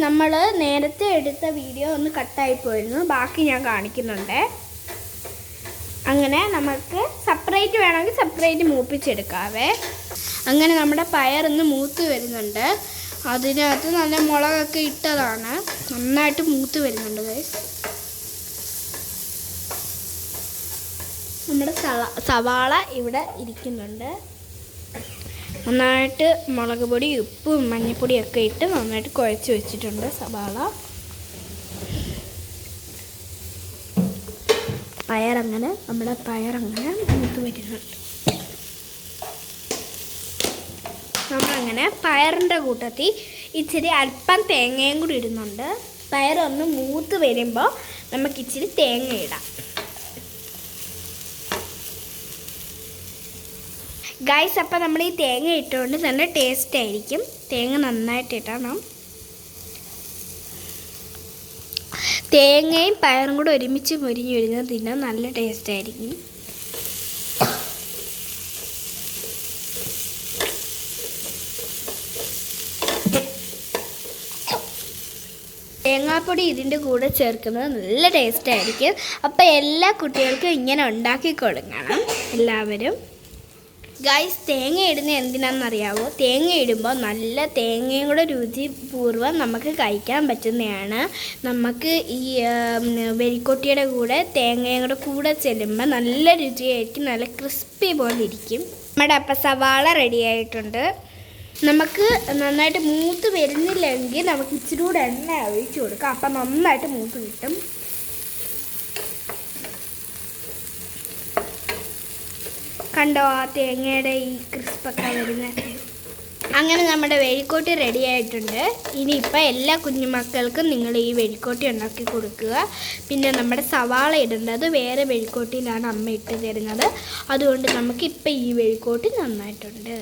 നമ്മൾ നേരത്തെ എടുത്ത വീഡിയോ ഒന്ന് കട്ടായി പോയിരുന്നു. ബാക്കി ഞാൻ കാണിക്കുന്നുണ്ട്. അങ്ങനെ നമുക്ക് സെപ്പറേറ്റ് വേണമെങ്കിൽ സെപ്പറേറ്റ് മൂപ്പിച്ചെടുക്കാവേ. അങ്ങനെ നമ്മുടെ പയറൊന്ന് മൂത്ത് വരുന്നുണ്ട്. അതിനകത്ത് നല്ല മുളകൊക്കെ ഇട്ടതാണ്. നന്നായിട്ട് മൂത്ത് വരുന്നുണ്ട് ഗൈസ്. നമ്മുടെ സവാള ഇവിടെ ഇരിക്കുന്നുണ്ട്. നന്നായിട്ട് മുളക് പൊടി, ഉപ്പും മഞ്ഞൾപ്പൊടിയൊക്കെ ഇട്ട് നന്നായിട്ട് കുഴച്ച് വെച്ചിട്ടുണ്ട് സവാള. നമ്മുടെ പയറങ്ങനെ മൂത്ത് വരുന്നുണ്ട്. നമ്മളങ്ങനെ പയറിൻ്റെ കൂട്ടത്തിൽ ഇച്ചിരി അല്പം തേങ്ങയും കൂടി ഇടുന്നുണ്ട്. പയറൊന്ന് മൂത്ത് വരുമ്പോൾ നമുക്ക് ഇച്ചിരി തേങ്ങ ഇടാം. ഗൈസ്, അപ്പം നമ്മൾ ഈ തേങ്ങ ഇട്ടുകൊണ്ട് നല്ല ടേസ്റ്റ് ആയിരിക്കും. തേങ്ങ നന്നായിട്ട് ഇടണം. തേങ്ങയും പയറും കൂടെ ഒരുമിച്ച് മുരിഞ്ഞ് വരുന്നത് തിന്നാൻ നല്ല ടേസ്റ്റ് ആയിരിക്കും. തേങ്ങാപ്പൊടി ഇതിൻ്റെ കൂടെ ചേർക്കുന്നത് നല്ല ടേസ്റ്റ് ആയിരിക്കും. അപ്പം എല്ലാ കുട്ടികൾക്കും ഇങ്ങനെ ഉണ്ടാക്കി കൊടുക്കണം എല്ലാവരും. ഗൈസ്, തേങ്ങ ഇടുന്നത് എന്തിനാണെന്നറിയാവോ? തേങ്ങ ഇടുമ്പോൾ നല്ല തേങ്ങയും കൂടെ രുചിപൂർവ്വം നമുക്ക് കഴിക്കാൻ പറ്റുന്നതാണ്. നമുക്ക് ഈ വെരിക്കോട്ടിയുടെ കൂടെ തേങ്ങയും കൂടെ ചെല്ലുമ്പോൾ നല്ല രുചിയായിരിക്കും. നല്ല ക്രിസ്പി പോലെ ഇരിക്കും. നമ്മുടെ അപ്പം സവാള റെഡി ആയിട്ടുണ്ട്. നമുക്ക് നന്നായിട്ട് മൂത്ത് വരുന്നില്ലെങ്കിൽ നമുക്ക് ഇച്ചിരി കൂടെ എണ്ണ ഒഴിച്ച് കൊടുക്കാം. അപ്പം നന്നായിട്ട് മൂത്ത് കിട്ടും. കണ്ടോ ആ തേങ്ങയുടെ ഈ ക്രിസ്പൊക്കെ വരുന്നത്. അങ്ങനെ നമ്മുടെ വെഴിക്കോട്ടി റെഡി ആയിട്ടുണ്ട്. ഇനിയിപ്പോൾ എല്ലാ കുഞ്ഞുമക്കൾക്കും നിങ്ങൾ ഈ വെഴിക്കോട്ടി ഉണ്ടാക്കി കൊടുക്കുക. പിന്നെ നമ്മുടെ സവാള ഇടേണ്ടത് വേറെ വെഴിക്കോട്ടിയിലാണ് അമ്മ ഇട്ട് തരുന്നത്. അതുകൊണ്ട് നമുക്കിപ്പോൾ ഈ വെഴിക്കോട്ടി നന്നായിട്ടുണ്ട്.